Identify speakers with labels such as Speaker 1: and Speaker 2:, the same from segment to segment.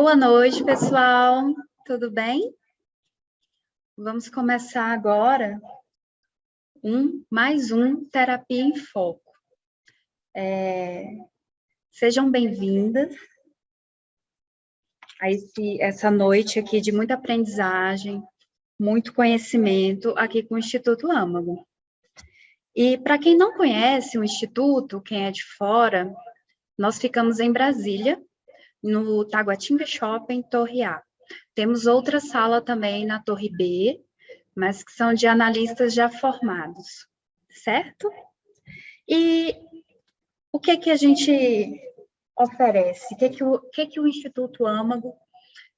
Speaker 1: Boa noite, pessoal. Tudo bem? Vamos começar agora mais um Terapia em Foco. Sejam bem-vindas a essa noite aqui de muita aprendizagem, muito conhecimento aqui com o Instituto Âmago. E para quem não conhece o Instituto, quem é de fora, nós ficamos em Brasília, no Taguatinga Shopping, Torre A. Temos outra sala também na Torre B, mas que são de analistas já formados, certo? E o que a gente oferece? O que o Instituto Âmago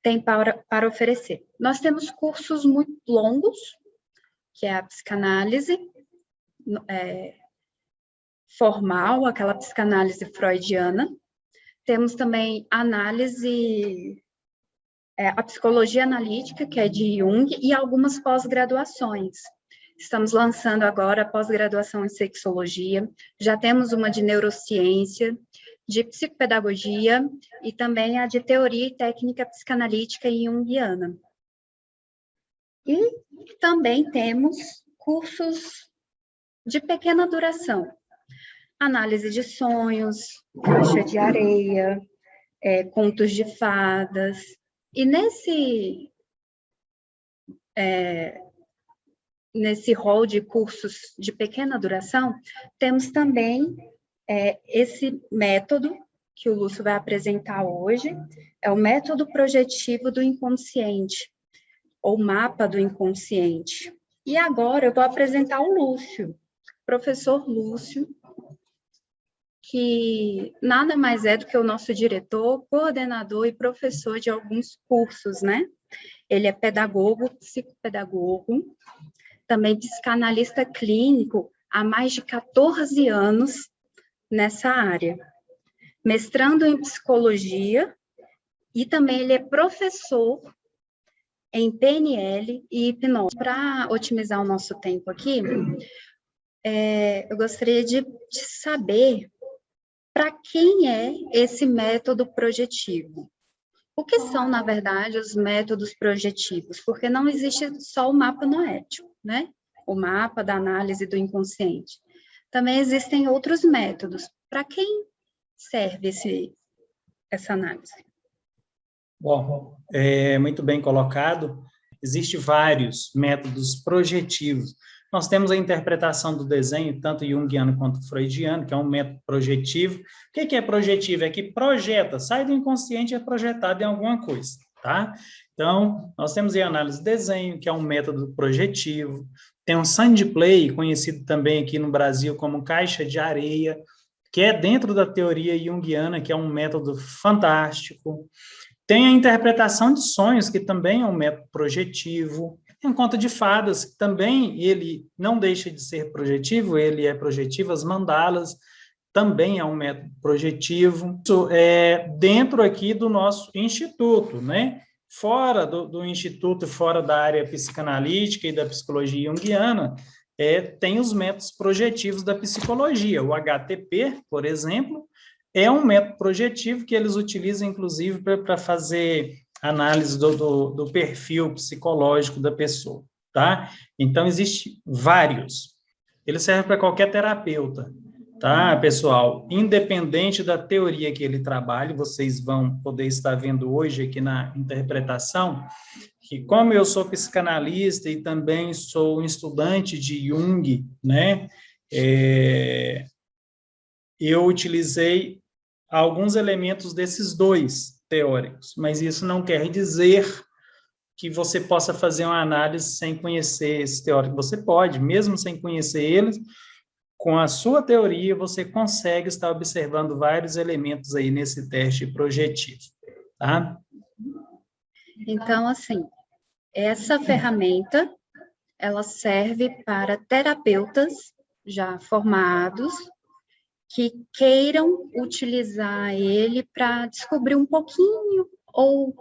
Speaker 1: tem para oferecer? Nós temos cursos muito longos, que é a psicanálise formal, aquela psicanálise freudiana. Temos também a psicologia analítica, que é de Jung, e algumas pós-graduações. Estamos lançando agora a pós-graduação em sexologia, já temos uma de neurociência, de psicopedagogia e também a de teoria e técnica psicanalítica e junguiana. E também temos cursos de pequena duração, análise de sonhos, caixa de areia, contos de fadas. E nesse rol de cursos de pequena duração, temos também esse método que o Lúcio vai apresentar hoje, é o método projetivo do inconsciente, ou mapa do inconsciente. E agora eu vou apresentar o Lúcio, professor Lúcio, que nada mais é do que o nosso diretor, coordenador e professor de alguns cursos, né? Ele é pedagogo, psicopedagogo, também psicanalista clínico há mais de 14 anos nessa área, mestrando em psicologia e também ele é professor em PNL e hipnose. Para otimizar o nosso tempo aqui, eu gostaria de saber para quem é esse método projetivo. O que são, na verdade, os métodos projetivos? Porque não existe só o mapa noético, né? O mapa da análise do inconsciente. Também existem outros métodos. Para quem serve essa análise?
Speaker 2: Bom, muito bem colocado. Existem vários métodos projetivos. Nós temos a interpretação do desenho, tanto junguiano quanto freudiano, que é um método projetivo. O que é projetivo? É que projeta, sai do inconsciente e é projetado em alguma coisa, tá? Então, nós temos a análise de desenho, que é um método projetivo. Tem um sand play, conhecido também aqui no Brasil como caixa de areia, que é dentro da teoria junguiana, que é um método fantástico. Tem a interpretação de sonhos, que também é um método projetivo. Tem um conto de fadas, que também ele não deixa de ser projetivo, ele é projetivo. As mandalas também é um método projetivo. Isso é dentro aqui do nosso instituto, né? Fora do instituto, fora da área psicanalítica e da psicologia junguiana, tem os métodos projetivos da psicologia. O HTP, por exemplo, é um método projetivo que eles utilizam, inclusive, para fazer análise do perfil psicológico da pessoa, tá? Então, existem vários. Ele serve para qualquer terapeuta, tá, pessoal? Independente da teoria que ele trabalhe, vocês vão poder estar vendo hoje aqui na interpretação, que como eu sou psicanalista e também sou um estudante de Jung, né, eu utilizei alguns elementos desses dois teóricos, mas isso não quer dizer que você possa fazer uma análise sem conhecer esse teórico. Você pode, mesmo sem conhecer eles, com a sua teoria, você consegue estar observando vários elementos aí nesse teste projetivo, tá?
Speaker 1: Então, assim, essa ferramenta, ela serve para terapeutas já formados, que queiram utilizar ele para descobrir um pouquinho ou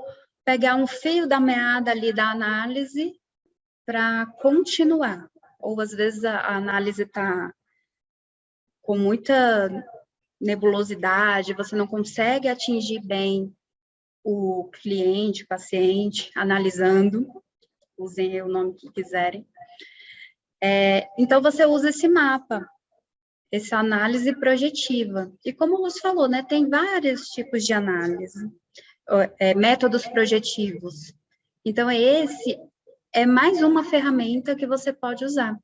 Speaker 1: pegar um fio da meada ali da análise para continuar. Ou, às vezes, a análise está com muita nebulosidade, você não consegue atingir bem o cliente, paciente, analisando, usem o nome que quiserem. Então, você usa esse mapa, essa análise projetiva. E como o Lúcio falou, né, tem vários tipos de análise, métodos projetivos. Então, esse é mais uma ferramenta que você pode usar.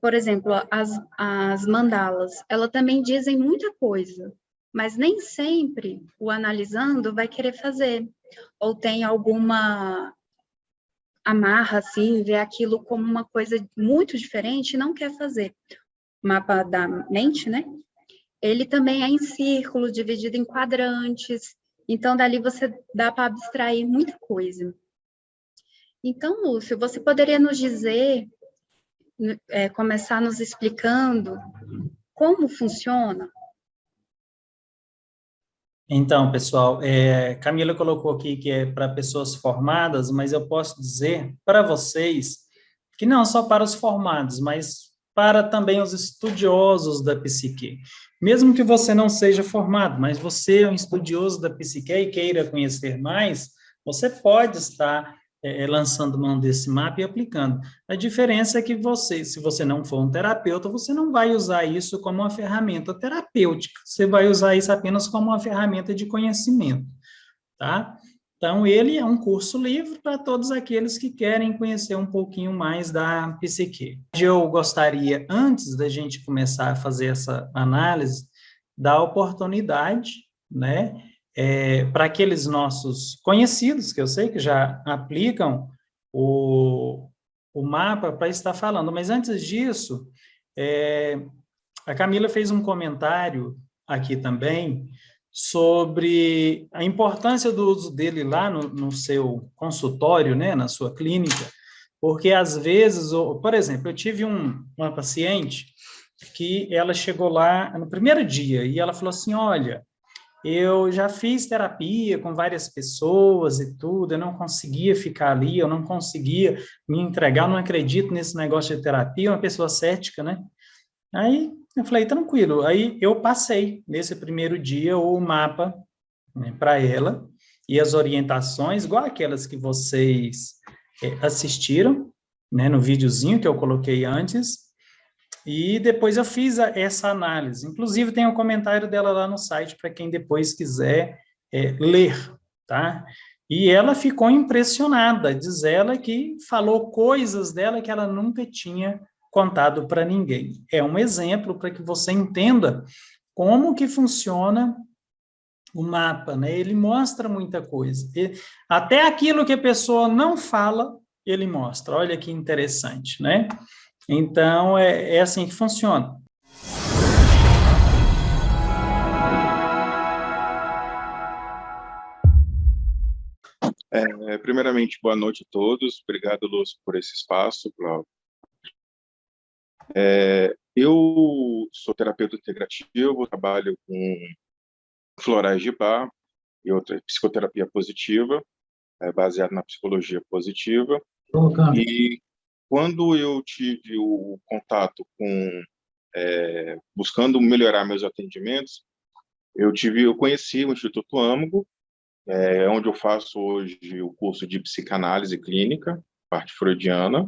Speaker 1: Por exemplo, as mandalas, elas também dizem muita coisa, mas nem sempre o analisando vai querer fazer, ou tem alguma amarra, assim, vê aquilo como uma coisa muito diferente e não quer fazer. O mapa da mente, né? Ele também é em círculo, dividido em quadrantes, então dali você dá para abstrair muita coisa. Então, Lúcio, você poderia nos dizer, começar nos explicando como funciona?
Speaker 2: Então, pessoal, Camila colocou aqui que é para pessoas formadas, mas eu posso dizer para vocês que não só para os formados, mas para também os estudiosos da psique. Mesmo que você não seja formado, mas você é um estudioso da psique e queira conhecer mais, você pode estar lançando mão desse mapa e aplicando. A diferença é que você, se você não for um terapeuta, você não vai usar isso como uma ferramenta terapêutica, você vai usar isso apenas como uma ferramenta de conhecimento, tá? Então, ele é um curso livre para todos aqueles que querem conhecer um pouquinho mais da psique. Eu gostaria, antes da gente começar a fazer essa análise, dar oportunidade, né, para aqueles nossos conhecidos, que eu sei que já aplicam o mapa para estar falando. Mas antes disso, a Camila fez um comentário aqui também sobre a importância do uso dele lá no seu consultório, né, na sua clínica, porque às vezes, por exemplo, eu tive uma paciente que ela chegou lá no primeiro dia e ela falou assim, olha, eu já fiz terapia com várias pessoas e tudo, eu não conseguia ficar ali, eu não conseguia me entregar, eu não acredito nesse negócio de terapia, uma pessoa cética, né? Aí eu falei, tranquilo. Aí eu passei, nesse primeiro dia, o mapa, né, para ela, e as orientações, igual aquelas que vocês assistiram, né, no videozinho que eu coloquei antes, e depois eu fiz essa análise. Inclusive, tem um comentário dela lá no site, para quem depois quiser ler, tá? E ela ficou impressionada, diz ela que falou coisas dela que ela nunca tinha contado para ninguém. É um exemplo para que você entenda como que funciona o mapa, né? Ele mostra muita coisa. Até aquilo que a pessoa não fala, ele mostra. Olha que interessante, né? Então, é assim que funciona.
Speaker 3: Primeiramente, boa noite a todos. Obrigado, Lúcio, por esse espaço. Eu sou terapeuta integrativo, trabalho com florais de Bach e outra psicoterapia positiva, baseada na psicologia positiva. E quando eu tive o contato com buscando melhorar meus atendimentos, eu conheci o Instituto Âmago, onde eu faço hoje o curso de psicanálise clínica, parte freudiana.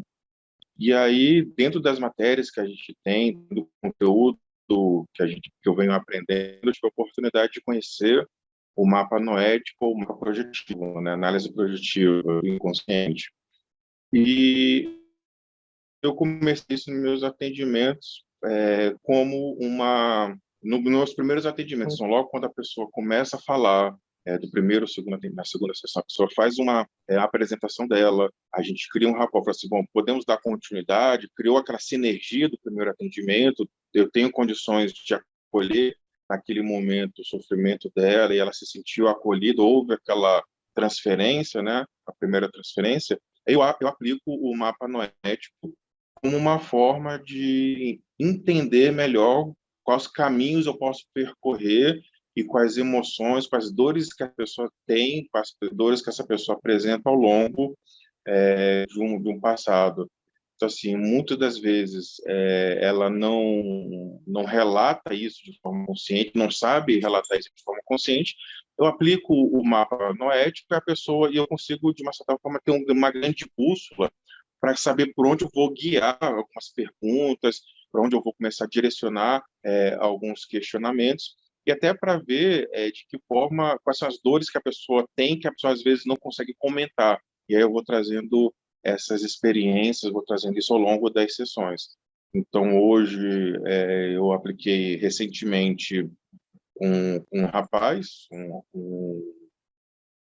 Speaker 3: E aí, dentro das matérias que a gente tem, do conteúdo que eu venho aprendendo, eu tive a oportunidade de conhecer o mapa noético, o mapa projetivo, né? Análise projetiva do inconsciente. E eu comecei isso nos meus atendimentos como nos meus primeiros atendimentos, então, logo quando a pessoa começa a falar do primeiro, na segunda sessão, a pessoa faz uma apresentação dela, a gente cria um rapport, fala assim, bom, podemos dar continuidade, criou aquela sinergia do primeiro atendimento, eu tenho condições de acolher naquele momento o sofrimento dela e ela se sentiu acolhida, houve aquela transferência, né, a primeira transferência, eu aplico o mapa noético como uma forma de entender melhor quais caminhos eu posso percorrer e quais emoções, quais dores que a pessoa tem, quais dores que essa pessoa apresenta ao longo de um passado. Então, assim, muitas das vezes ela não relata isso de forma consciente, não sabe relatar isso de forma consciente, eu aplico o mapa noético e a pessoa, e eu consigo, de uma certa forma, ter uma grande bússola para saber por onde eu vou guiar algumas perguntas, para onde eu vou começar a direcionar alguns questionamentos, e até para ver de que forma, quais são as dores que a pessoa tem, que a pessoa às vezes não consegue comentar. E aí eu vou trazendo essas experiências, vou trazendo isso ao longo das sessões. Então, hoje, eu apliquei recentemente um rapaz,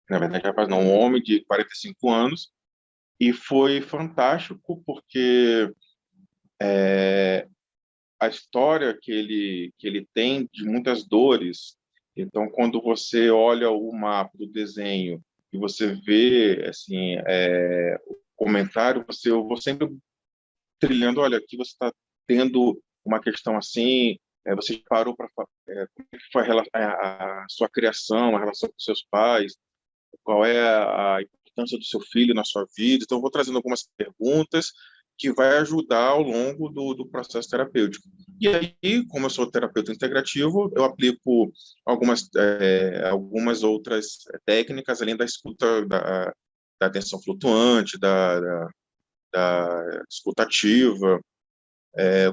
Speaker 3: na verdade, rapaz não, um homem de 45 anos, e foi fantástico porque a história que ele tem de muitas dores. Então, quando você olha o mapa do desenho e você vê assim, o comentário, eu vou sempre trilhando, olha, aqui você está tendo uma questão assim, você parou para como é que foi a sua criação, a relação com seus pais, qual é a importância do seu filho na sua vida. Então, eu vou trazendo algumas perguntas que vai ajudar ao longo do processo terapêutico. E aí, como eu sou terapeuta integrativo, eu aplico algumas outras técnicas, além da escuta, da atenção flutuante, da escuta ativa.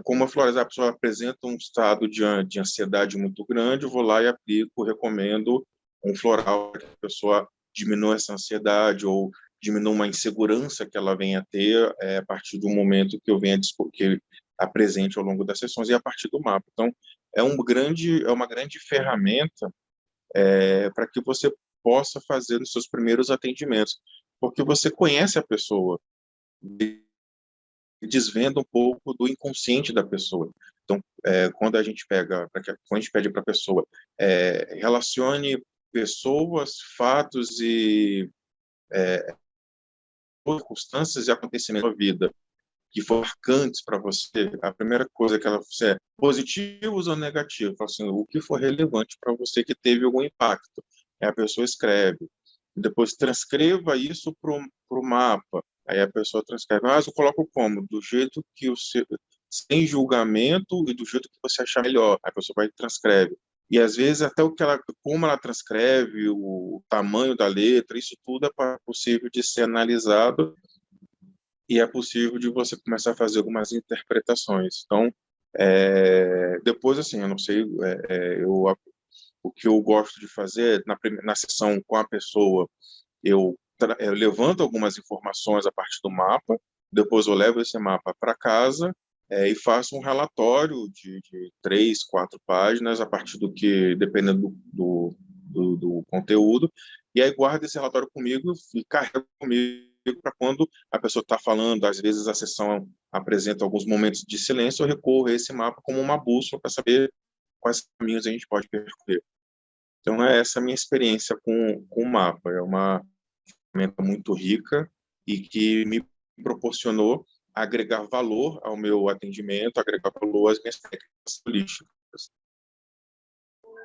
Speaker 3: Como a pessoa apresenta um estado de ansiedade muito grande, eu vou lá e aplico, recomendo um floral para que a pessoa diminua essa ansiedade ou diminua uma insegurança que ela venha a ter a partir do momento que eu venha que apresente ao longo das sessões e a partir do mapa. Então, é uma grande ferramenta para que você possa fazer os seus primeiros atendimentos, porque você conhece a pessoa, desvenda um pouco do inconsciente da pessoa. Então, quando a gente pede para a pessoa relacione pessoas, fatos e circunstâncias e acontecimentos da vida que foram marcantes para você, a primeira coisa que ela é positivos ou negativos, assim, o que for relevante para você que teve algum impacto. Aí a pessoa escreve, depois transcreva isso para o mapa. Aí a pessoa transcreve, mas eu coloco como? Do jeito que sem julgamento e do jeito que você achar melhor. Aí a pessoa vai e transcreve. E às vezes até como ela transcreve, o tamanho da letra, isso tudo é possível de ser analisado e é possível de você começar a fazer algumas interpretações. Então, depois, assim, eu não sei, o que eu gosto de fazer na sessão com a pessoa, eu levanto algumas informações a partir do mapa, depois eu levo esse mapa para casa e faço um relatório de 3, 4 páginas a partir dependendo do conteúdo, e aí guardo esse relatório comigo e carrego comigo para quando a pessoa está falando. Às vezes a sessão apresenta alguns momentos de silêncio, eu recorro a esse mapa como uma bússola para saber quais caminhos a gente pode percorrer. Então, essa a minha experiência com o mapa. É uma ferramenta muito rica e que me proporcionou agregar valor ao meu atendimento, agregar valor às minhas técnicas holísticas.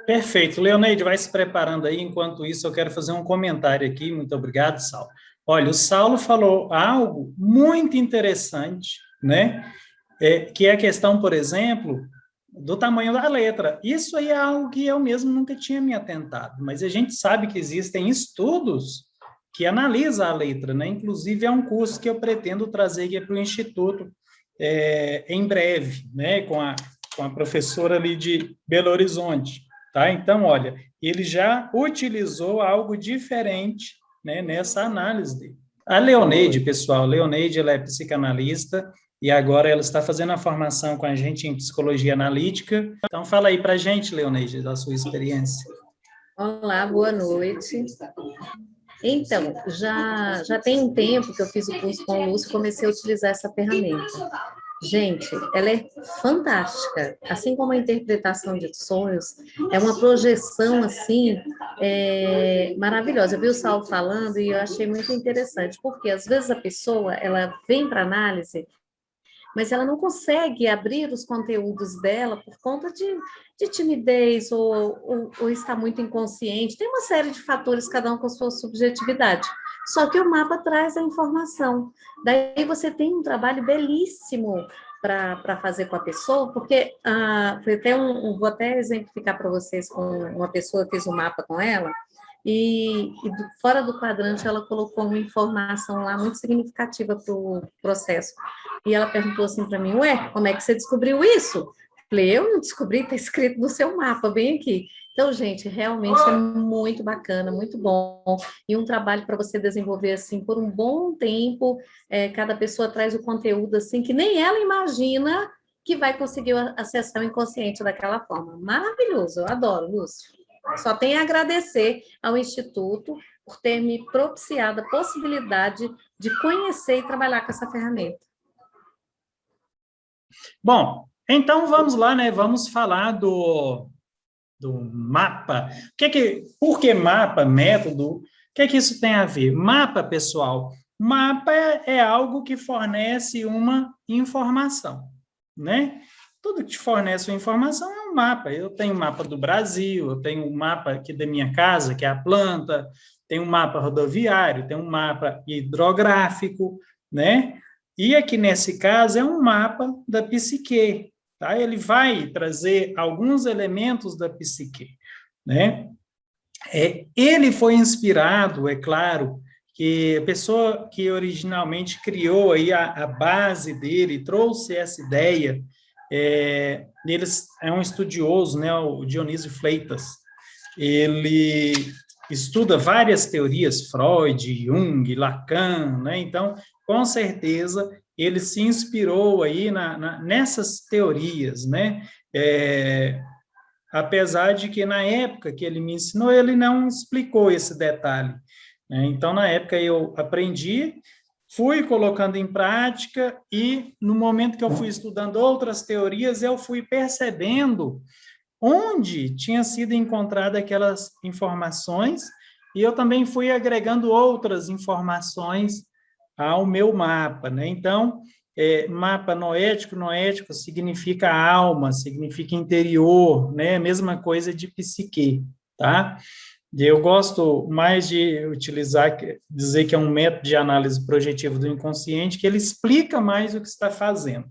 Speaker 2: Perfeito. Leoneide, vai se preparando aí. Enquanto isso, eu quero fazer um comentário aqui. Muito obrigado, Saulo. Olha, o Saulo falou algo muito interessante, né? Que é a questão, por exemplo, do tamanho da letra. Isso aí é algo que eu mesmo nunca tinha me atentado, mas a gente sabe que existem estudos que analisam a letra, né? Inclusive, é um curso que eu pretendo trazer aqui para o Instituto em breve, né? Com a professora ali de Belo Horizonte, tá? Então, olha, ele já utilizou algo diferente, né, nessa análise dele. A Leoneide, pessoal, ela é psicanalista, e agora ela está fazendo a formação com a gente em psicologia analítica. Então, fala aí para a gente, Leoneide, da sua experiência.
Speaker 4: Olá, boa noite. Então, já tem um tempo que eu fiz o curso com o Lúcio e comecei a utilizar essa ferramenta. Gente, ela é fantástica. Assim como a interpretação de sonhos, é uma projeção, assim, maravilhosa. Eu vi o Saulo falando e eu achei muito interessante, porque às vezes a pessoa, ela vem para análise, mas ela não consegue abrir os conteúdos dela por conta de timidez ou está muito inconsciente. Tem uma série de fatores, cada um com a sua subjetividade. Só que o mapa traz a informação. Daí você tem um trabalho belíssimo para fazer com a pessoa, porque foi até vou até exemplificar para vocês com uma pessoa, eu fiz um mapa com ela, fora do quadrante ela colocou uma informação lá muito significativa para o processo. E ela perguntou assim para mim, ué, como é que você descobriu isso? Falei, eu não descobri, está escrito no seu mapa, bem aqui. Então, gente, realmente é muito bacana, muito bom. E um trabalho para você desenvolver, assim, por um bom tempo. Cada pessoa traz o conteúdo, assim, que nem ela imagina que vai conseguir acessar o inconsciente daquela forma. Maravilhoso, eu adoro, Lúcio. Só tenho a agradecer ao Instituto por ter me propiciado a possibilidade de conhecer e trabalhar com essa ferramenta.
Speaker 2: Bom, então vamos lá, né? Vamos falar do mapa. Por que mapa, método? O que é que isso tem a ver? Mapa, pessoal, mapa é algo que fornece uma informação, né? Tudo que te fornece uma informação é um mapa. Eu tenho um mapa do Brasil, eu tenho um mapa aqui da minha casa, que é a planta, tenho um mapa rodoviário, tenho um mapa hidrográfico, né? E aqui nesse caso é um mapa da psique, tá? Ele vai trazer alguns elementos da psique, né? Ele foi inspirado, é claro, que a pessoa que originalmente criou aí a base dele, trouxe essa ideia, eles é um estudioso, né, o Dionísio Fleitas. Ele estuda várias teorias, Freud, Jung, Lacan, né? Então, com certeza, ele se inspirou aí nessas teorias, né? Apesar de que, na época que ele me ensinou, ele não explicou esse detalhe, né? Então, na época, eu aprendi, fui colocando em prática e, no momento que eu fui estudando outras teorias, eu fui percebendo onde tinha sido encontrada aquelas informações, e eu também fui agregando outras informações ao meu mapa, né? Então, mapa noético significa alma, significa interior, né? Mesma coisa de psique, tá? Eu gosto mais de dizer que é um método de análise projetiva do inconsciente, que ele explica mais o que está fazendo,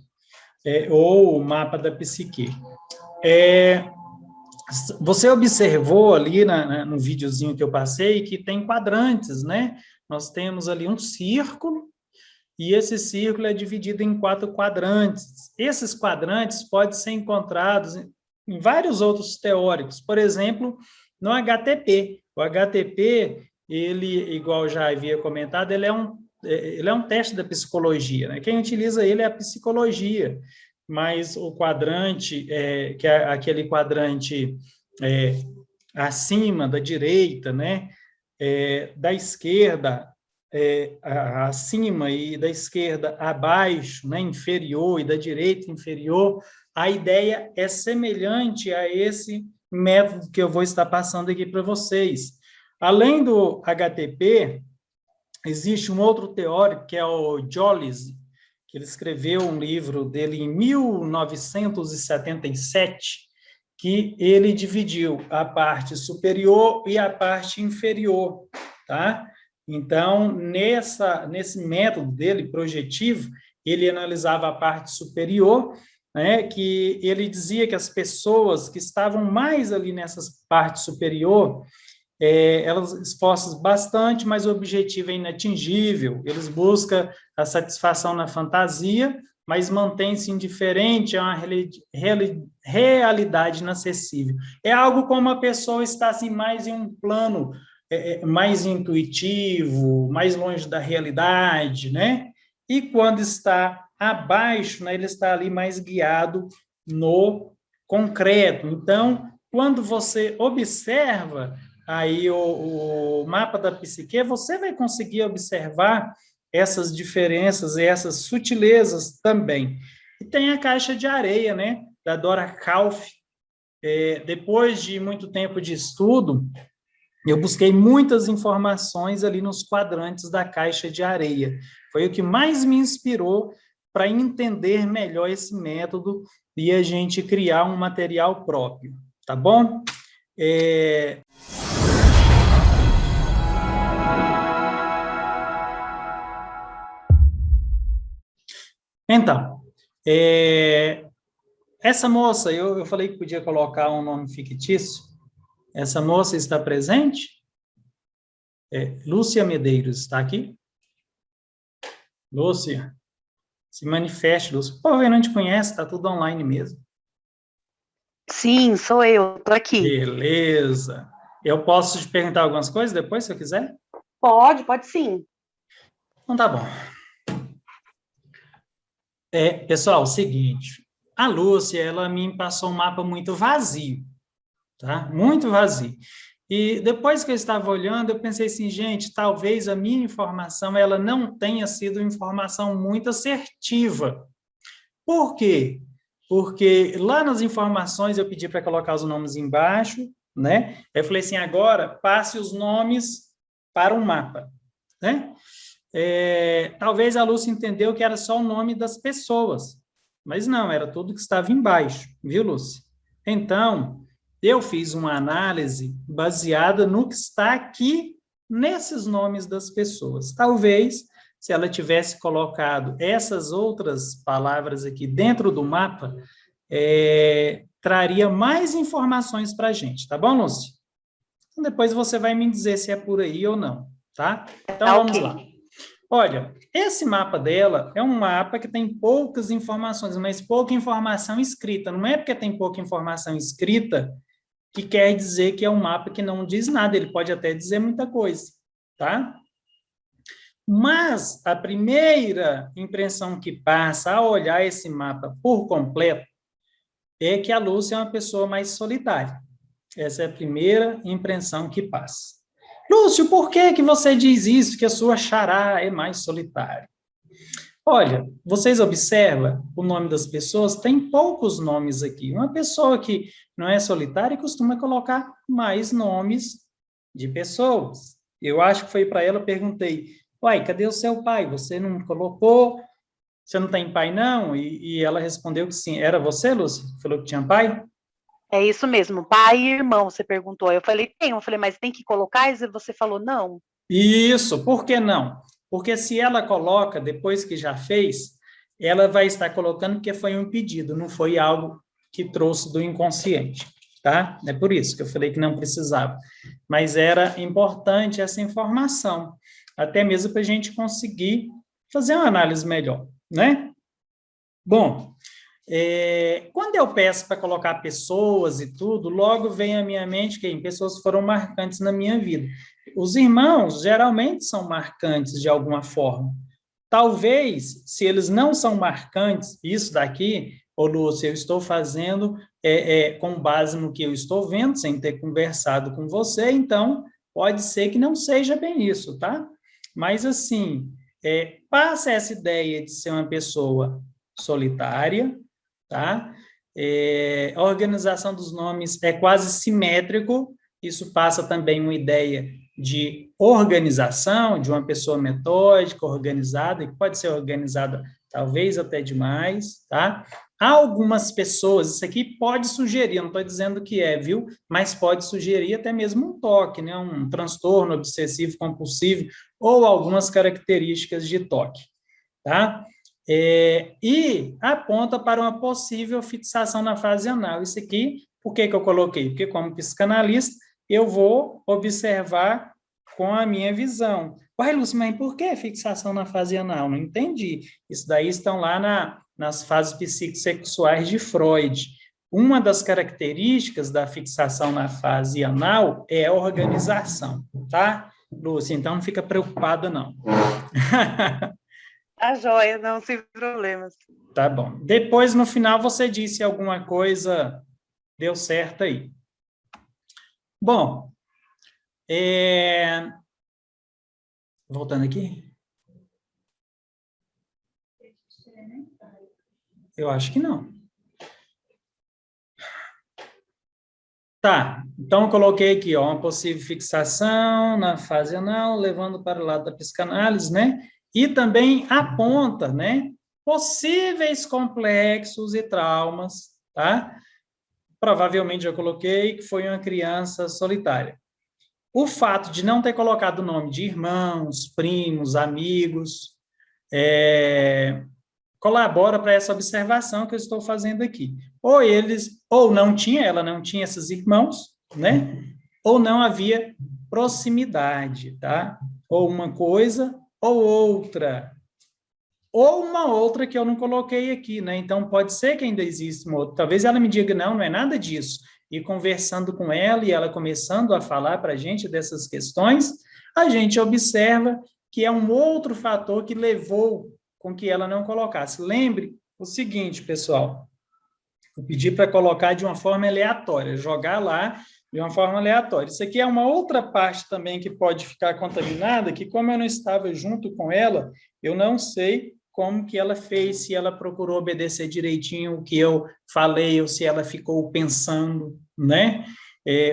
Speaker 2: ou o mapa da psique. Você observou ali no videozinho que eu passei que tem quadrantes, né? Nós temos ali um círculo, e esse círculo é dividido em 4 quadrantes. Esses quadrantes podem ser encontrados em vários outros teóricos, por exemplo, no HTP. O HTP, ele, igual já havia comentado, ele é um teste da psicologia, né? Quem utiliza ele é a psicologia, mas o quadrante, que é aquele quadrante acima da direita, né? Da esquerda acima e da esquerda abaixo, né? Inferior, e da direita inferior, a ideia é semelhante a esse método que eu vou estar passando aqui para vocês. Além do HTP, existe um outro teórico, que é o Joyce, que ele escreveu um livro dele em 1977, que ele dividiu a parte superior e a parte inferior, tá? Então, nesse método dele, projetivo, ele analisava a parte superior, né, que ele dizia que as pessoas que estavam mais ali nessa parte superior, elas esforçam bastante, mas o objetivo é inatingível. Eles buscam a satisfação na fantasia, mas mantém-se indiferente a uma realidade inacessível. É algo como a pessoa está assim, mais em um plano mais intuitivo, mais longe da realidade, né? E quando está abaixo, né, ele está ali mais guiado no concreto. Então, quando você observa aí o mapa da psique, você vai conseguir observar essas diferenças e essas sutilezas também. E tem a caixa de areia, né, da Dora Kauf. Depois de muito tempo de estudo, eu busquei muitas informações ali nos quadrantes da caixa de areia. Foi o que mais me inspirou para entender melhor esse método e a gente criar um material próprio, tá bom? Então, essa moça, eu falei que podia colocar um nome fictício. Essa moça está presente? Lúcia Medeiros, está aqui? Lúcia, se manifeste, Lúcia. O povo não te conhece, está tudo online mesmo.
Speaker 5: Sim, sou eu, estou aqui.
Speaker 2: Beleza. Eu posso te perguntar algumas coisas depois, se eu quiser?
Speaker 5: Pode sim.
Speaker 2: Então tá bom. Pessoal, o seguinte, a Lúcia, ela me passou um mapa muito vazio, tá? Muito vazio. E depois que eu estava olhando, eu pensei assim, gente, talvez a minha informação, ela não tenha sido informação muito assertiva. Por quê? Porque lá nas informações eu pedi para colocar os nomes embaixo, né? Eu falei assim, agora passe os nomes para um mapa, né? Talvez a Lúcia entendeu que era só o nome das pessoas, mas não, era tudo que estava embaixo, viu, Lúcia? Então, eu fiz uma análise baseada no que está aqui nesses nomes das pessoas. Talvez, se ela tivesse colocado essas outras palavras aqui dentro do mapa, traria mais informações para a gente, tá bom, Lúcia? Então, depois você vai me dizer se é por aí ou não, tá? Então, vamos lá. Olha, esse mapa dela é um mapa que tem poucas informações, mas pouca informação escrita. Não é porque tem pouca informação escrita que quer dizer que é um mapa que não diz nada, ele pode até dizer muita coisa, tá? Mas a primeira impressão que passa ao olhar esse mapa por completo é que a Lúcia é uma pessoa mais solitária. Essa é a primeira impressão que passa. Lúcio, por que você diz isso, que a sua xará é mais solitária? Olha, vocês observam o nome das pessoas, tem poucos nomes aqui. Uma pessoa que não é solitária costuma colocar mais nomes de pessoas. Eu acho que foi para ela, perguntei, uai, cadê o seu pai? Você não colocou? Você não tem pai, não? E ela respondeu que sim. Era você, Lúcia, que falou que tinha pai?
Speaker 5: É isso mesmo, pai e irmão, você perguntou. Eu falei, tem. Eu falei, mas tem que colocar? E você falou, não.
Speaker 2: Isso, por que não? Porque se ela coloca, depois que já fez, ela vai estar colocando porque foi um pedido, não foi algo que trouxe do inconsciente, tá? É por isso que eu falei que não precisava. Mas era importante essa informação, até mesmo para a gente conseguir fazer uma análise melhor, né? Bom, quando eu peço para colocar pessoas e tudo, logo vem à minha mente que pessoas foram marcantes na minha vida. Os irmãos geralmente são marcantes de alguma forma. Talvez, se eles não são marcantes, isso daqui, ô Lúcia, eu estou fazendo com base no que eu estou vendo, sem ter conversado com você, então pode ser que não seja bem isso, tá? Mas, assim, passa essa ideia de ser uma pessoa solitária, tá? A organização dos nomes é quase simétrico, isso passa também uma ideia de organização, de uma pessoa metódica, organizada, e que pode ser organizada talvez até demais, tá? Há algumas pessoas, isso aqui pode sugerir, não estou dizendo que viu? Mas pode sugerir até mesmo um toque, né? Um transtorno obsessivo compulsivo, ou algumas características de toque, tá? E aponta para uma possível fixação na fase anal. Isso aqui, por que eu coloquei? Porque, como psicanalista, eu vou observar com a minha visão. Uai, Lúcia, mas por que fixação na fase anal? Não entendi. Isso daí estão lá nas fases psicossexuais de Freud. Uma das características da fixação na fase anal é a organização, tá? Lúcia, então não fica preocupada, não.
Speaker 5: A joia, não, sem problemas.
Speaker 2: Tá bom. Depois, no final, você disse alguma coisa, deu certo aí. Bom, voltando aqui. Eu acho que não. Tá, então eu coloquei aqui, ó, uma possível fixação na fase anal, levando para o lado da psicanálise, né? E também aponta, né, possíveis complexos e traumas, tá? Provavelmente eu coloquei que foi uma criança solitária. O fato de não ter colocado o nome de irmãos, primos, amigos, colabora para essa observação que eu estou fazendo aqui. Ou não tinha, ela não tinha esses irmãos, né? Ou não havia proximidade, tá? Ou uma coisa ou outra. Ou uma outra que eu não coloquei aqui, né? Então, pode ser que ainda exista uma outra. Talvez ela me diga, não, não é nada disso. E conversando com ela e ela começando a falar para a gente dessas questões, a gente observa que é um outro fator que levou com que ela não colocasse. Lembre o seguinte, pessoal, eu pedi para colocar de uma forma aleatória, jogar lá de uma forma aleatória. Isso aqui é uma outra parte também que pode ficar contaminada, que como eu não estava junto com ela, eu não sei como que ela fez, se ela procurou obedecer direitinho o que eu falei, ou se ela ficou pensando, né?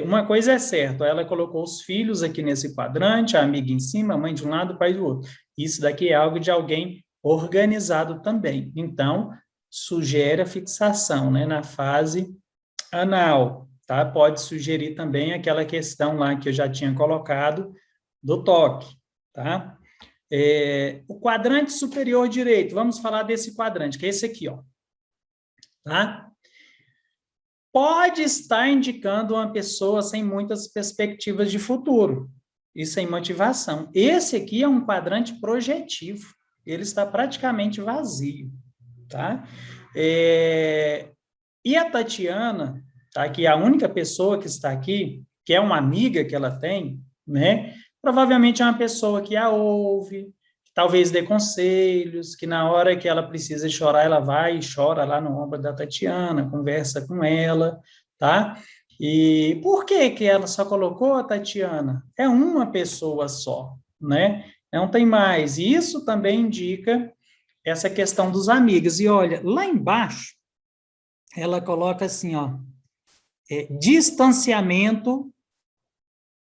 Speaker 2: Uma coisa é certa, ela colocou os filhos aqui nesse quadrante, a amiga em cima, a mãe de um lado, o pai do outro. Isso daqui é algo de alguém organizado também. Então, sugere a fixação, né, na fase anal, tá? Pode sugerir também aquela questão lá que eu já tinha colocado do toque, tá? O quadrante superior direito, vamos falar desse quadrante, que é esse aqui, ó, tá? Pode estar indicando uma pessoa sem muitas perspectivas de futuro e sem motivação. Esse aqui é um quadrante projetivo, ele está praticamente vazio, tá? E a Tatiana, tá? Que é a única pessoa que está aqui, que é uma amiga que ela tem, né? Provavelmente é uma pessoa que a ouve, talvez dê conselhos, que na hora que ela precisa chorar, ela vai e chora lá no ombro da Tatiana, conversa com ela, tá? E por que que ela só colocou a Tatiana? É uma pessoa só, né? Não tem mais. E isso também indica essa questão dos amigos. E olha, lá embaixo, ela coloca assim, ó, distanciamento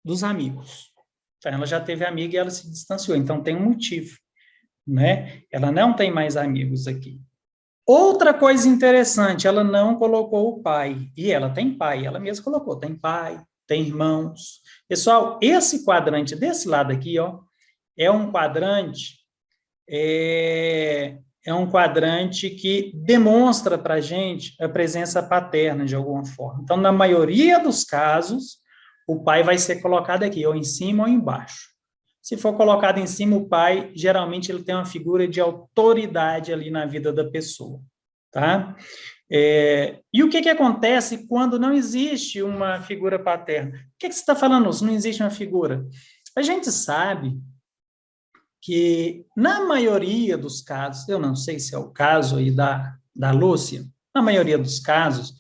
Speaker 2: dos amigos. Então, ela já teve amiga e ela se distanciou, então tem um motivo, né? Ela não tem mais amigos aqui. Outra coisa interessante, ela não colocou o pai, e ela tem pai, ela mesma colocou, tem pai, tem irmãos. Pessoal, esse quadrante desse lado aqui, ó, é um quadrante, é um quadrante que demonstra para a gente a presença paterna, de alguma forma. Então, na maioria dos casos, o pai vai ser colocado aqui, ou em cima ou embaixo. Se for colocado em cima, o pai, geralmente, ele tem uma figura de autoridade ali na vida da pessoa, tá? E o que acontece quando não existe uma figura paterna? O que você está falando, se não existe uma figura? A gente sabe que, na maioria dos casos, eu não sei se é o caso aí da Lúcia, na maioria dos casos,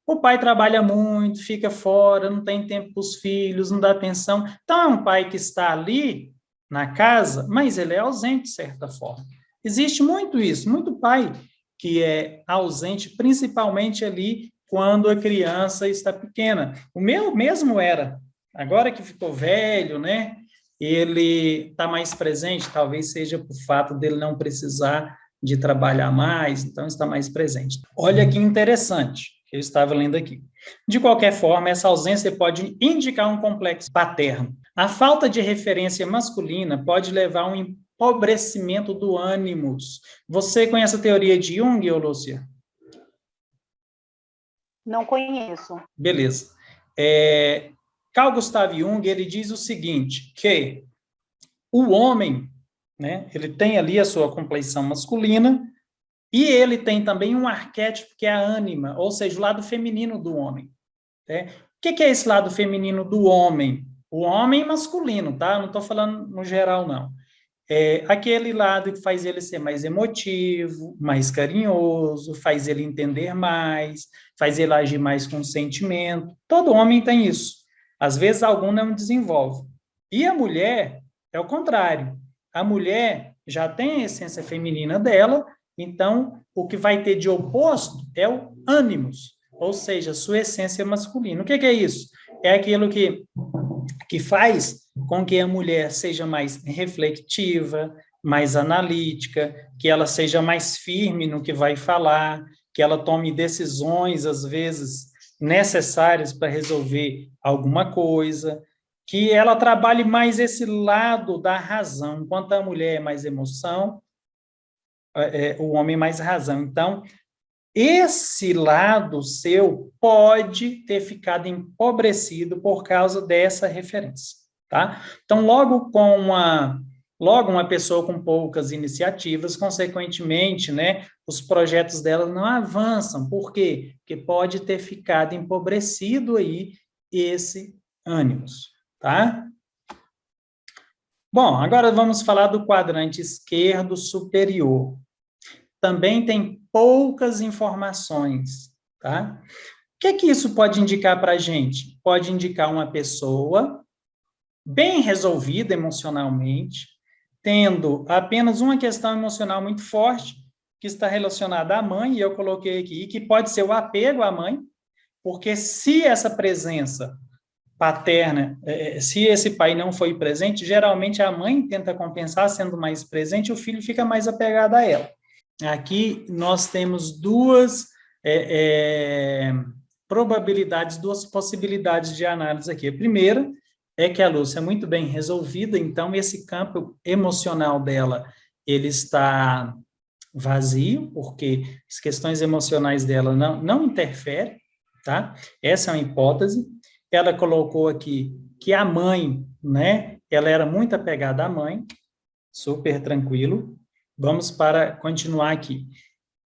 Speaker 2: o pai trabalha muito, fica fora, não tem tempo para os filhos, não dá atenção. Então, é um pai que está ali na casa, mas ele é ausente, de certa forma. Existe muito isso, muito pai que é ausente, principalmente ali quando a criança está pequena. O meu mesmo era, agora que ficou velho, né? Ele está mais presente, talvez seja por fato dele não precisar de trabalhar mais, então está mais presente. Olha que interessante, que eu estava lendo aqui. De qualquer forma, essa ausência pode indicar um complexo paterno. A falta de referência masculina pode levar a um empobrecimento do ânimos. Você conhece a teoria de Jung, Lúcia?
Speaker 5: Não conheço.
Speaker 2: Beleza. Carl Gustav Jung, ele diz o seguinte, que o homem, né, ele tem ali a sua compleição masculina e ele tem também um arquétipo que é a ânima, ou seja, o lado feminino do homem. Né? O que é esse lado feminino do homem? O homem masculino, tá? Não estou falando no geral, não. Aquele lado que faz ele ser mais emotivo, mais carinhoso, faz ele entender mais, faz ele agir mais com sentimento. Todo homem tem isso. Às vezes, algum não desenvolve. E a mulher é o contrário. A mulher já tem a essência feminina dela, então, o que vai ter de oposto é o ânimos, ou seja, a sua essência masculina. O que é isso? É aquilo que faz com que a mulher seja mais reflexiva, mais analítica, que ela seja mais firme no que vai falar, que ela tome decisões, às vezes, necessárias para resolver alguma coisa, que ela trabalhe mais esse lado da razão, enquanto a mulher é mais emoção, o homem mais razão. Então, esse lado seu pode ter ficado empobrecido por causa dessa referência, tá? Então, logo uma pessoa com poucas iniciativas, consequentemente, né, os projetos dela não avançam. Por quê? Porque pode ter ficado empobrecido aí esse ânimos, tá? Bom, agora vamos falar do quadrante esquerdo superior. Também tem poucas informações, tá? O que isso pode indicar para a gente? Pode indicar uma pessoa bem resolvida emocionalmente, tendo apenas uma questão emocional muito forte, que está relacionada à mãe, e eu coloquei aqui, e que pode ser o apego à mãe, porque se essa presença paterna, se esse pai não foi presente, geralmente a mãe tenta compensar sendo mais presente, o filho fica mais apegado a ela. Aqui nós temos duas probabilidades, duas possibilidades de análise aqui. A primeira é que a Lúcia é muito bem resolvida, então esse campo emocional dela, ele está vazio, porque as questões emocionais dela não interferem, tá? Essa é uma hipótese. Ela colocou aqui que a mãe, né, ela era muito apegada à mãe, super tranquilo. Vamos para continuar aqui.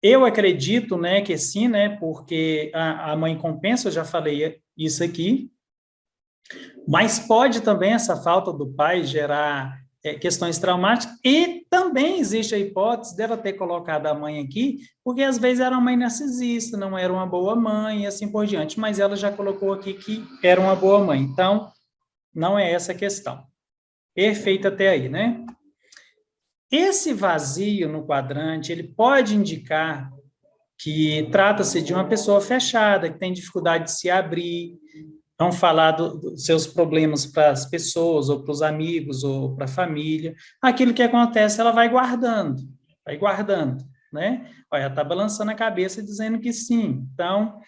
Speaker 2: Eu acredito, né, que sim, né, porque a mãe compensa, eu já falei isso aqui, mas pode também essa falta do pai gerar questões traumáticas, e também existe a hipótese dela ter colocado a mãe aqui, porque às vezes era uma mãe narcisista, não era uma boa mãe, e assim por diante, mas ela já colocou aqui que era uma boa mãe, então não é essa a questão. Perfeito até aí, né? Esse vazio no quadrante, ele pode indicar que trata-se de uma pessoa fechada, que tem dificuldade de se abrir, não falar dos seus problemas para as pessoas, ou para os amigos, ou para a família. Aquilo que acontece, ela vai guardando, né? Olha, ela está balançando a cabeça dizendo que sim. Então,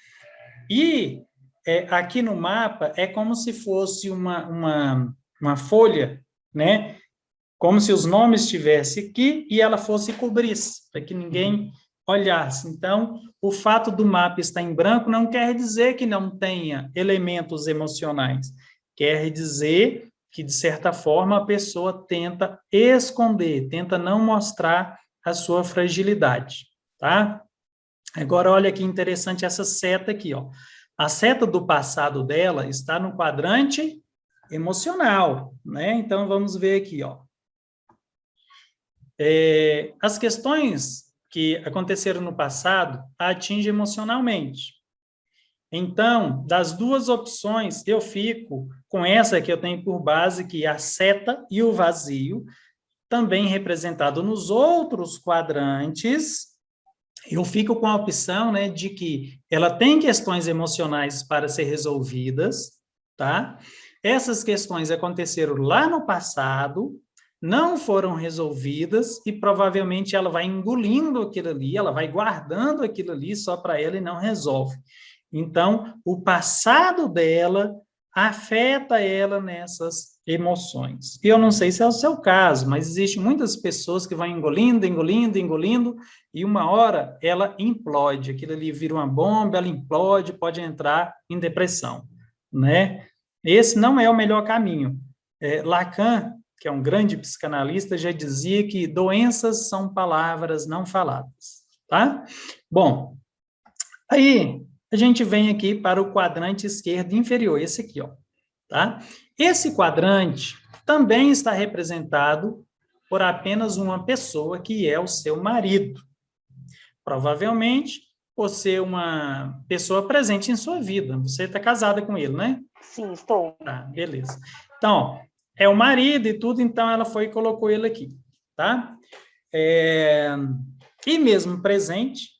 Speaker 2: aqui no mapa é como se fosse uma folha, né? Como se os nomes estivessem aqui e ela fosse cobrisse, para que ninguém olhasse. Então, o fato do mapa estar em branco não quer dizer que não tenha elementos emocionais. Quer dizer que, de certa forma, a pessoa tenta esconder, tenta não mostrar a sua fragilidade, tá? Agora, olha que interessante essa seta aqui, ó. A seta do passado dela está no quadrante emocional, né? Então, vamos ver aqui, ó. As questões que aconteceram no passado a atingem emocionalmente. Então, das duas opções, eu fico com essa que eu tenho por base, que é a seta e o vazio, também representado nos outros quadrantes. Eu fico com a opção, né, de que ela tem questões emocionais para ser resolvidas, tá? Essas questões aconteceram lá no passado, não foram resolvidas e provavelmente ela vai engolindo aquilo ali, ela vai guardando aquilo ali só para ela e não resolve. Então, o passado dela afeta ela nessas emoções. E eu não sei se é o seu caso, mas existem muitas pessoas que vão engolindo, e uma hora ela implode, aquilo ali vira uma bomba, ela implode, pode entrar em depressão, né? Esse não é o melhor caminho. Lacan, que é um grande psicanalista, já dizia que doenças são palavras não faladas, tá? Bom, aí a gente vem aqui para o quadrante esquerdo inferior, esse aqui, ó, tá? Esse quadrante também está representado por apenas uma pessoa, que é o seu marido. Provavelmente, por ser uma pessoa presente em sua vida. Você está casada com ele, né?
Speaker 5: Sim, estou.
Speaker 2: Tá, beleza. Então, ó, é o marido e tudo, então ela foi e colocou ele aqui, tá? E mesmo presente,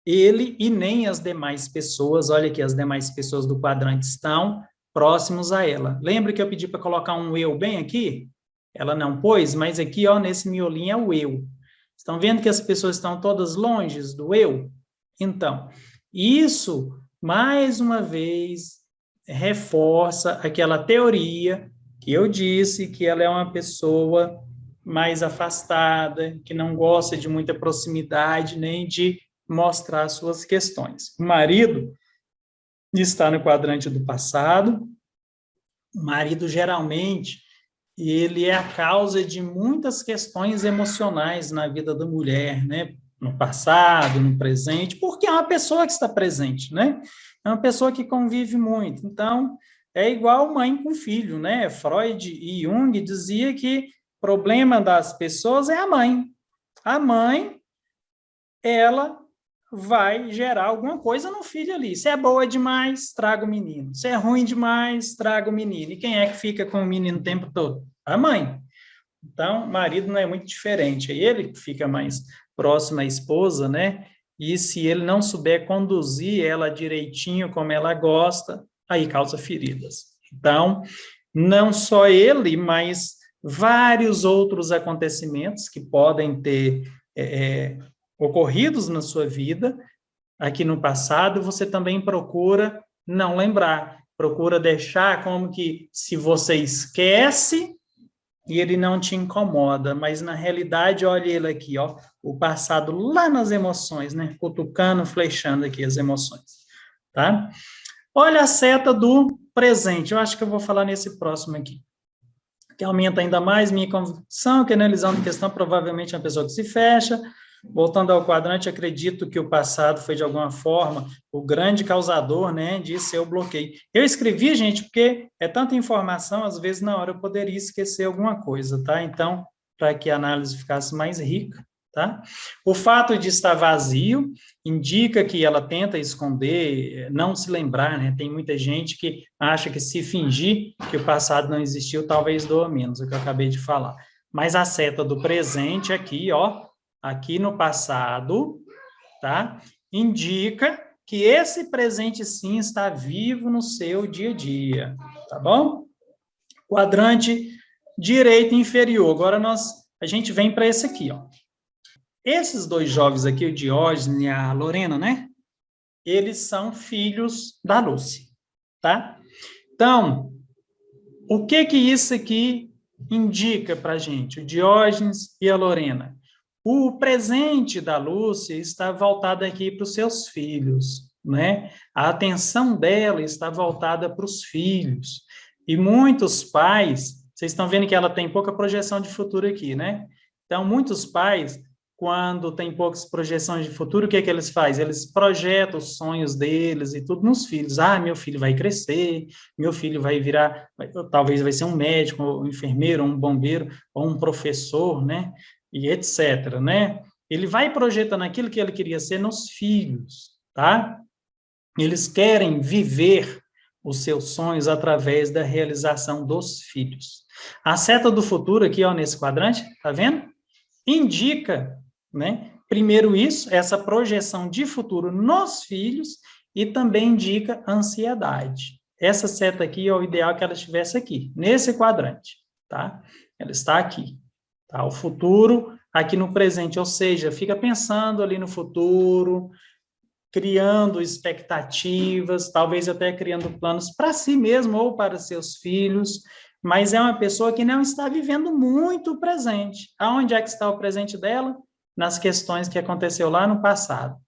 Speaker 2: ele e nem as demais pessoas, olha aqui, as demais pessoas do quadrante estão próximos a ela. Lembra que eu pedi para colocar um eu bem aqui? Ela não pôs, mas aqui, ó, nesse miolinho é o eu. Estão vendo que as pessoas estão todas longe do eu? Então, isso, mais uma vez, reforça aquela teoria que eu disse, que ela é uma pessoa mais afastada, que não gosta de muita proximidade, nem de mostrar suas questões. O marido está no quadrante do passado, O marido, geralmente, ele é a causa de muitas questões emocionais na vida da mulher, né? No passado, no presente, porque é uma pessoa que está presente, né? É uma pessoa que convive muito. Então, é igual mãe com filho, né? Freud e Jung dizia que o problema das pessoas é a mãe. A mãe, ela vai gerar alguma coisa no filho ali. Se é boa demais, traga o menino. Se é ruim demais, traga o menino. E quem é que fica com o menino o tempo todo? A mãe. Então, o marido não é muito diferente. É ele que fica mais próximo à esposa, né? E se ele não souber conduzir ela direitinho como ela gosta, aí causa feridas. Então, não só ele, mas vários outros acontecimentos que podem ter ocorridos na sua vida, aqui no passado, você também procura não lembrar, procura deixar como que se você esquece e ele não te incomoda, mas na realidade, olha ele aqui, ó, o passado lá nas emoções, né, cutucando, flechando aqui as emoções, tá? Olha a seta do presente, eu acho que eu vou falar nesse próximo aqui, que aumenta ainda mais minha convicção, que analisando a questão, provavelmente é uma pessoa que se fecha. Voltando ao quadrante, acredito que o passado foi, de alguma forma, o grande causador, né, de seu bloqueio. Eu escrevi, gente, porque é tanta informação, às vezes, na hora eu poderia esquecer alguma coisa, tá? Então, para que a análise ficasse mais rica, tá? O fato de estar vazio indica que ela tenta esconder, não se lembrar, né? Tem muita gente que acha que se fingir que o passado não existiu, talvez doa menos, o que eu acabei de falar. Mas a seta do presente aqui, ó, aqui no passado, tá? Indica que esse presente sim está vivo no seu dia a dia, tá bom? Quadrante direito inferior. Agora a gente vem para esse aqui, ó. Esses dois jovens aqui, o Diógenes e a Lorena, né? Eles são filhos da Lúcia, tá? Então, o que isso aqui indica para a gente? O Diógenes e a Lorena. O presente da Lúcia está voltado aqui para os seus filhos, né? A atenção dela está voltada para os filhos. E muitos pais, vocês estão vendo que ela tem pouca projeção de futuro aqui, né? Então, muitos pais, quando tem poucas projeções de futuro, o que é que eles fazem? Eles projetam os sonhos deles e tudo nos filhos. Ah, meu filho vai crescer, meu filho vai virar, talvez vai ser um médico, um enfermeiro, um bombeiro, ou um professor, né? E etc., né? Ele vai projetando aquilo que ele queria ser nos filhos, tá? Eles querem viver os seus sonhos através da realização dos filhos. A seta do futuro aqui, ó, nesse quadrante, tá vendo? Indica, né? Primeiro isso, essa projeção de futuro nos filhos e também indica ansiedade. Essa seta aqui, ó, o ideal é que ela estivesse aqui, nesse quadrante, tá? Ela está aqui. Tá? O futuro aqui no presente, ou seja, fica pensando ali no futuro, criando expectativas, talvez até criando planos para si mesmo ou para seus filhos, mas é uma pessoa que não está vivendo muito o presente. Aonde é que está o presente dela? Nas questões que aconteceu lá no passado.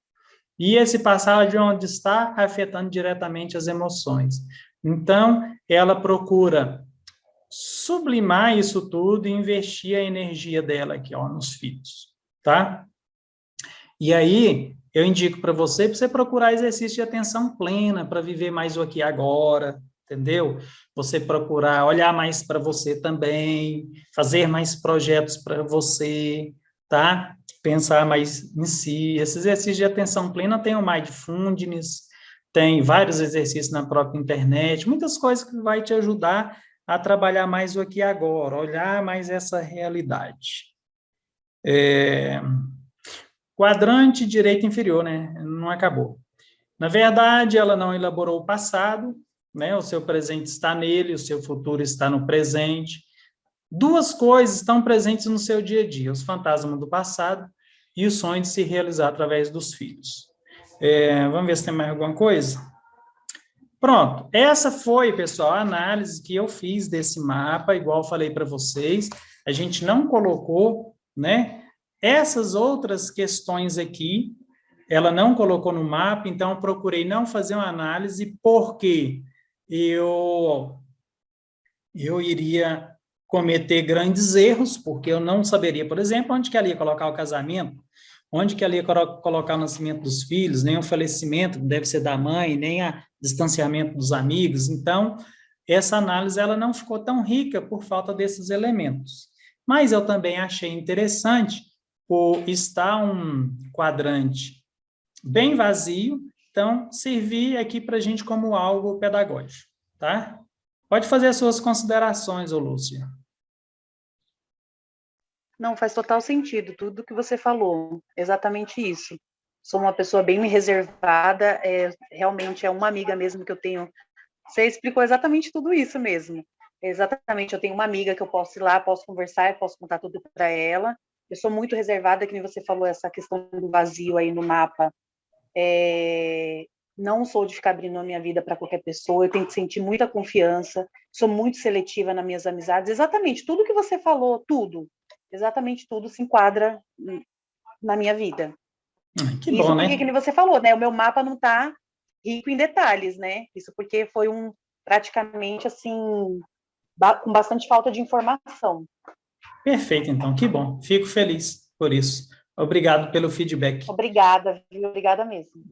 Speaker 2: E esse passado de onde está afetando diretamente as emoções. Então, ela procura sublimar isso tudo e investir a energia dela aqui, ó, nos filhos, tá? E aí, eu indico para você procurar exercício de atenção plena, para viver mais o aqui e agora, entendeu? Você procurar olhar mais para você também, fazer mais projetos para você, tá? Pensar mais em si. Esse exercício de atenção plena tem o Mindfulness, tem vários exercícios na própria internet, muitas coisas que vai te ajudar a trabalhar mais o aqui e agora, olhar mais essa realidade. Quadrante direito inferior, né? Não acabou. Na verdade, ela não elaborou o passado, né? O seu presente está nele, o seu futuro está no presente. Duas coisas estão presentes no seu dia a dia, os fantasmas do passado e o sonho de se realizar através dos filhos. Vamos ver se tem mais alguma coisa? Pronto, essa foi, pessoal, a análise que eu fiz desse mapa, igual eu falei para vocês, a gente não colocou, né, essas outras questões aqui, ela não colocou no mapa, então eu procurei não fazer uma análise, porque eu eu iria cometer grandes erros, porque eu não saberia, por exemplo, onde que ela ia colocar o casamento, onde que ela ia colocar o nascimento dos filhos, nem o falecimento, que deve ser da mãe, nem o distanciamento dos amigos. Então, essa análise ela não ficou tão rica por falta desses elementos. Mas eu também achei interessante por estar um quadrante bem vazio, então servir aqui para a gente como algo pedagógico, tá? Pode fazer as suas considerações, ô Lúcia.
Speaker 5: Não, faz total sentido, tudo que você falou, exatamente isso. Sou uma pessoa bem reservada, realmente é uma amiga mesmo que eu tenho. Você explicou exatamente tudo isso mesmo. Exatamente, eu tenho uma amiga que eu posso ir lá, posso conversar, eu posso contar tudo para ela. Eu sou muito reservada, que nem você falou, essa questão do vazio aí no mapa. Não sou de ficar abrindo a minha vida para qualquer pessoa, eu tenho que sentir muita confiança, sou muito seletiva nas minhas amizades. Exatamente, tudo que você falou, tudo, exatamente tudo se enquadra na minha vida.
Speaker 2: Que
Speaker 5: Isso
Speaker 2: bom,
Speaker 5: porque,
Speaker 2: né?
Speaker 5: que nem você falou, né? O meu mapa não está rico em detalhes, né? Isso porque foi praticamente assim, com bastante falta de informação.
Speaker 2: Perfeito, então, que bom. Fico feliz por isso. Obrigado pelo feedback.
Speaker 5: Obrigada, viu? Obrigada mesmo.